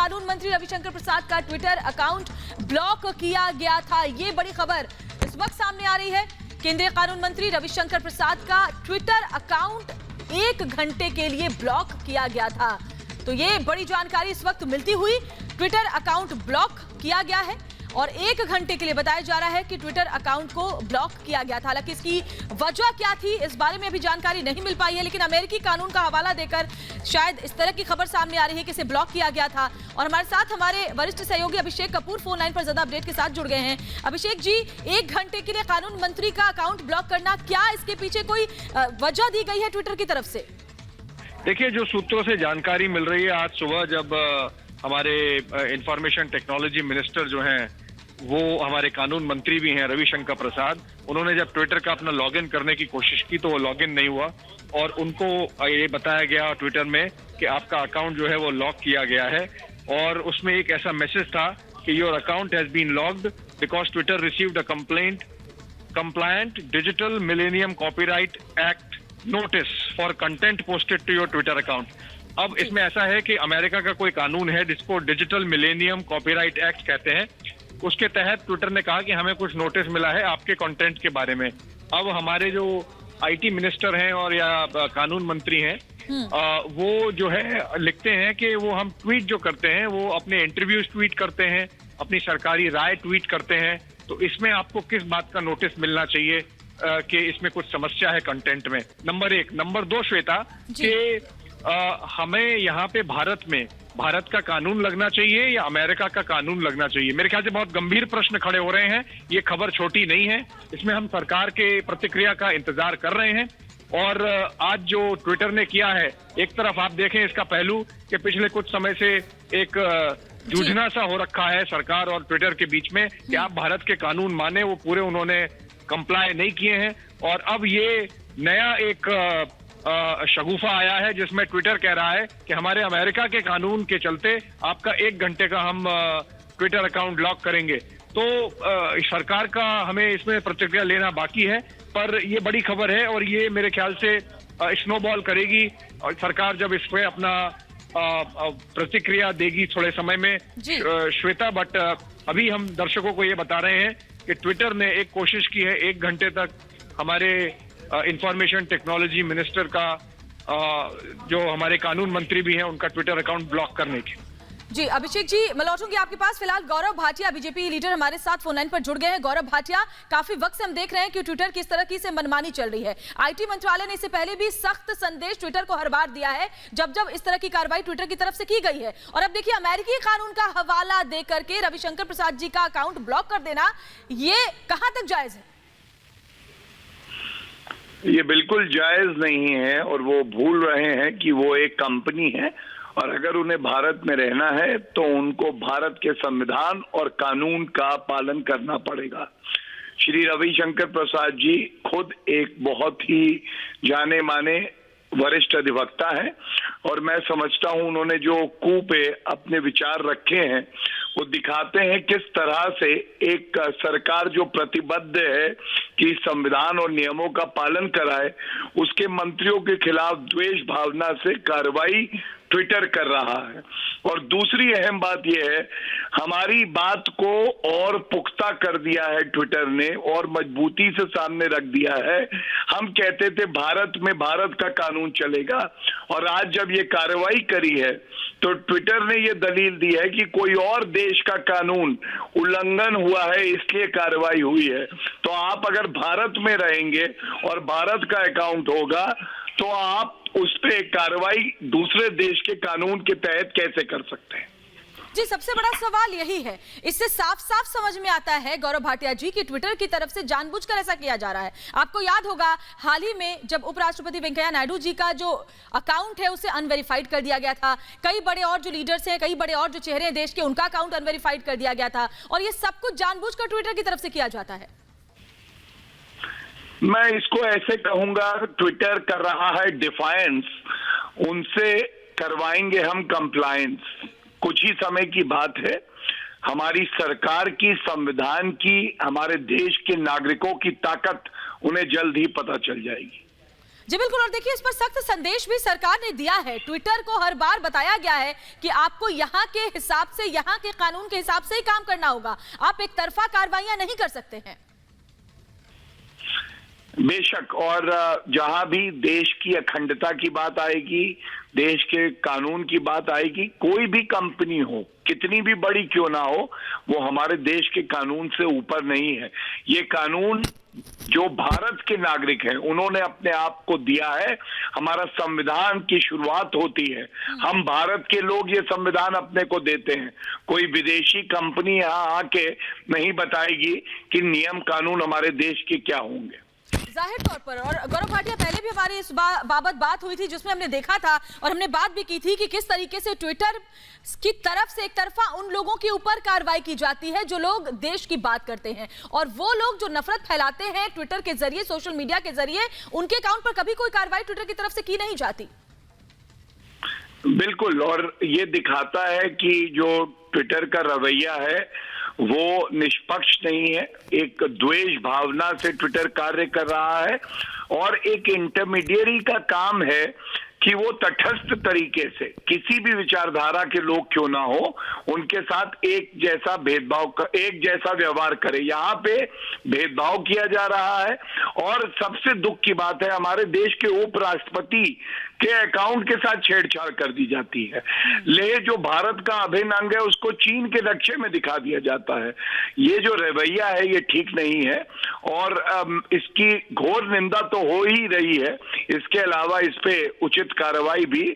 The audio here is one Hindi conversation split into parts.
कानून मंत्री रविशंकर प्रसाद का ट्विटर अकाउंट ब्लॉक किया गया था। ये बड़ी खबर इस वक्त सामने आ रही है। केंद्रीय कानून मंत्री रविशंकर प्रसाद का ट्विटर अकाउंट 1 घंटे के लिए ब्लॉक किया गया था। तो ये बड़ी जानकारी इस वक्त मिलती हुई, ट्विटर अकाउंट ब्लॉक किया गया है और 1 घंटे के लिए बताया जा रहा है कि ट्विटर अकाउंट को ब्लॉक किया गया था। हालांकि इसकी वजह क्या थी इस बारे में अभी जानकारी नहीं मिल पाई है, लेकिन अमेरिकी कानून का हवाला देकर शायद इस तरह की खबर सामने आ रही है कि इसे ब्लॉक किया गया था। और हमारे साथ हमारे वरिष्ठ सहयोगी अभिषेक कपूर फोन लाइन पर ज्यादा अपडेट के साथ जुड़ गए हैं। अभिषेक जी, 1 घंटे के लिए कानून मंत्री का अकाउंट ब्लॉक करना, क्या इसके पीछे कोई वजह दी गई है ट्विटर की तरफ से? देखिए, जो सूत्रों से जानकारी मिल रही है, आज सुबह जब हमारे इंफॉर्मेशन टेक्नोलॉजी मिनिस्टर जो हैं, वो हमारे कानून मंत्री भी हैं रविशंकर प्रसाद, उन्होंने जब ट्विटर का अपना लॉगिन करने की कोशिश की तो वो लॉगिन नहीं हुआ और उनको ये बताया गया ट्विटर में कि आपका अकाउंट जो है वो लॉक किया गया है। और उसमें एक ऐसा मैसेज था कि your account has been locked because Twitter received a complaint digital millennium copyright act notice for content posted to your Twitter account. अब इसमें ऐसा है कि अमेरिका का कोई कानून है जिसको डिजिटल मिलेनियम कॉपीराइट एक्ट कहते हैं। उसके तहत ट्विटर ने कहा कि हमें कुछ नोटिस मिला है आपके कंटेंट के बारे में। अब हमारे जो आईटी मिनिस्टर हैं और या कानून मंत्री हैं, वो जो है लिखते हैं कि वो हम ट्वीट जो करते हैं वो अपने इंटरव्यूज ट्वीट करते हैं, अपनी सरकारी राय ट्वीट करते हैं। तो इसमें आपको किस बात का नोटिस मिलना चाहिए कि इसमें कुछ समस्या है कंटेंट में, नंबर 1। नंबर 2 श्वेता, कि हमें यहाँ पे भारत का कानून लगना चाहिए या अमेरिका का कानून लगना चाहिए? मेरे ख्याल से बहुत गंभीर प्रश्न खड़े हो रहे हैं। ये खबर छोटी नहीं है, इसमें हम सरकार के प्रतिक्रिया का इंतजार कर रहे हैं। और आज जो ट्विटर ने किया है, एक तरफ आप देखें इसका पहलू कि पिछले कुछ समय से एक जूझना सा हो रखा है सरकार और ट्विटर के बीच में कि आप भारत के कानून माने, वो पूरे उन्होंने कंप्लाई नहीं किए हैं। और अब ये नया एक शगुफा आया है जिसमें ट्विटर कह रहा है कि हमारे अमेरिका के कानून के चलते आपका 1 घंटे का हम ट्विटर अकाउंट लॉक करेंगे। तो सरकार का हमें इसमें प्रतिक्रिया लेना बाकी है, पर ये बड़ी खबर है और ये मेरे ख्याल से स्नोबॉल करेगी और सरकार जब इस पे अपना प्रतिक्रिया देगी थोड़े समय में श्वेता। बट अभी हम दर्शकों को ये बता रहे हैं कि ट्विटर ने एक कोशिश की है 1 घंटे तक हमारे इंफॉर्मेशन टेक्नोलॉजी मिनिस्टर का, जो हमारे कानून मंत्री भी हैं, उनका ट्विटर अकाउंट ब्लॉक करने की। जी अभिषेक जी, मैं लौटूंगी आपके पास। फिलहाल गौरव भाटिया बीजेपी लीडर हमारे साथ फोन लाइन पर जुड़ गए हैं। गौरव भाटिया, काफी वक्त से हम देख रहे हैं कि ट्विटर किस तरह की से मनमानी चल रही है। आईटी मंत्रालय ने इससे पहले भी सख्त संदेश ट्विटर को हर बार दिया है जब जब इस तरह की कार्रवाई ट्विटर की तरफ से की गई है। और अब देखिए, अमेरिकी कानून का हवाला दे करके रविशंकर प्रसाद जी का अकाउंट ब्लॉक कर देना, ये कहां तक जायज है? ये बिल्कुल जायज नहीं है और वो भूल रहे हैं कि वो एक कंपनी है और अगर उन्हें भारत में रहना है तो उनको भारत के संविधान और कानून का पालन करना पड़ेगा। श्री रविशंकर प्रसाद जी खुद एक बहुत ही जाने माने वरिष्ठ अधिवक्ता है और मैं समझता हूं उन्होंने जो पे अपने विचार रखे हैं वो दिखाते हैं किस तरह से एक सरकार जो प्रतिबद्ध है कि संविधान और नियमों का पालन कराए, उसके मंत्रियों के खिलाफ द्वेष भावना से कार्रवाई ट्विटर कर रहा है। और दूसरी अहम बात यह है, हमारी बात को और पुख्ता कर दिया है ट्विटर ने और मजबूती से सामने रख दिया है। हम कहते थे भारत में भारत का कानून चलेगा और आज जब ये कार्रवाई करी है तो ट्विटर ने ये दलील दी है कि कोई और देश का कानून उल्लंघन हुआ है इसलिए कार्रवाई हुई है। तो आप अगर भारत में रहेंगे और भारत का अकाउंट होगा तो आप उस पे कार्रवाई दूसरे देश के कानून के तहत कैसे कर सकते हैं? जी, सबसे बड़ा सवाल यही है। इससे साफ साफ समझ में आता है गौरव भाटिया जी कि ट्विटर की तरफ से जानबूझकर ऐसा किया जा रहा है। आपको याद होगा हाल ही में जब उपराष्ट्रपति वेंकैया नायडू जी का जो अकाउंट है उसे अनवेरिफाइड कर दिया गया था। कई बड़े और जो लीडर्स हैं, कई बड़े और जो चेहरे हैं देश के, उनका अकाउंट अनवेरिफाइड कर दिया गया था और ये सब कुछ जानबूझकर ट्विटर की तरफ से किया जाता है। मैं इसको ऐसे कहूंगा, ट्विटर कर रहा है डिफायंस, उनसे करवाएंगे हम कंप्लायंस। कुछ ही समय की बात है, हमारी सरकार की, संविधान की, हमारे देश के नागरिकों की ताकत उन्हें जल्द ही पता चल जाएगी। जी बिल्कुल, और देखिए इस पर सख्त संदेश भी सरकार ने दिया है। ट्विटर को हर बार बताया गया है कि आपको यहाँ के हिसाब से, यहाँ के कानून के हिसाब से ही काम करना होगा, आप एक तरफा कार्रवाइयां नहीं कर सकते हैं। बेशक, और जहां भी देश की अखंडता की बात आएगी, देश के कानून की बात आएगी, कोई भी कंपनी हो, कितनी भी बड़ी क्यों ना हो, वो हमारे देश के कानून से ऊपर नहीं है। ये कानून जो भारत के नागरिक हैं उन्होंने अपने आप को दिया है। हमारा संविधान की शुरुआत होती है, हम भारत के लोग ये संविधान अपने को देते हैं। कोई विदेशी कंपनी यहाँ आके नहीं बताएगी कि नियम कानून हमारे देश के क्या होंगे। जाहिर तौर पर, और गौरव भाटिया पहले भी हमारी इस बाबत बात हुई थी जिसमें हमने देखा था और हमने बात भी की थी कि किस तरीके से ट्विटर की तरफ से एक तरफा उन लोगों के ऊपर कार्रवाई की जाती है जो लोग देश की बात करते हैं, और वो लोग जो नफरत फैलाते हैं ट्विटर के जरिए, सोशल मीडिया के जरिए, उनके अकाउंट पर कभी कोई कार्रवाई ट्विटर की तरफ से की नहीं जाती। बिल्कुल, और ये दिखाता है कि जो ट्विटर का रवैया है वो निष्पक्ष नहीं है। एक द्वेष भावना से ट्विटर कार्य कर रहा है और एक इंटरमीडिएरी का काम है कि वो तटस्थ तरीके से किसी भी विचारधारा के लोग क्यों ना हो उनके साथ एक जैसा एक जैसा व्यवहार करे। यहाँ पे भेदभाव किया जा रहा है और सबसे दुख की बात है हमारे देश के उपराष्ट्रपति के अकाउंट के साथ छेड़छाड़ कर दी जाती है। लेह जो भारत का अभिन्न अंग है उसको चीन के नक्शे में दिखा दिया जाता है। ये जो रवैया है ये ठीक नहीं है और इसकी घोर निंदा तो हो ही रही है। इसके अलावा इस पे उचित कार्रवाई भी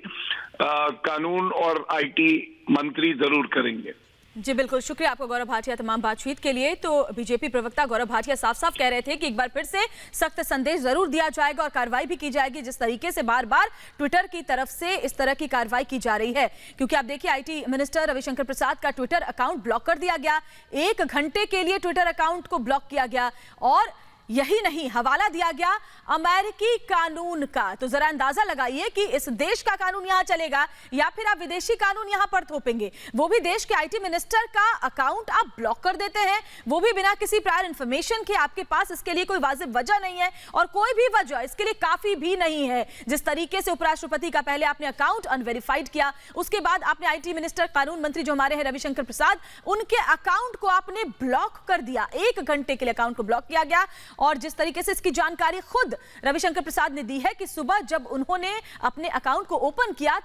कानून और आईटी मंत्री जरूर करेंगे। जी बिल्कुल, शुक्रिया आपको गौरव भाटिया तमाम बातचीत के लिए। तो बीजेपी प्रवक्ता गौरव भाटिया साफ साफ कह रहे थे कि एक बार फिर से सख्त संदेश जरूर दिया जाएगा और कार्रवाई भी की जाएगी जिस तरीके से बार बार ट्विटर की तरफ से इस तरह की कार्रवाई की जा रही है। क्योंकि आप देखिए आईटी मिनिस्टर रविशंकर प्रसाद का ट्विटर अकाउंट ब्लॉक कर दिया गया, 1 घंटे के लिए ट्विटर अकाउंट को ब्लॉक किया गया और यही नहीं, हवाला दिया गया अमेरिकी कानून का। तो जरा अंदाजा लगाइए कि इस देश का कानून यहां चलेगा या फिर आप विदेशी कानून यहां पर थोपेंगे। वो भी देश के आईटी मिनिस्टर का अकाउंट आप ब्लॉक कर देते हैं, वो भी बिना किसी प्रायर इंफॉर्मेशन के। आपके पास इसके लिए कोई वाजिब वजह नहीं है और कोई भी वजह इसके लिए काफी भी नहीं है। जिस तरीके से उपराष्ट्रपति का पहले आपने अकाउंट अनवेरिफाइड किया, उसके बाद आपने आईटी मिनिस्टर, कानून मंत्री जो हमारे हैं रविशंकर प्रसाद, उनके अकाउंट को आपने ब्लॉक कर दिया। 1 घंटे के लिए अकाउंट को ब्लॉक किया गया और जिस तरीके से इसकी जानकारी खुद रविशंकर प्रसाद ने दी है कि सुबह जब उन्होंने अपने अकाउंट को ओपन किया तो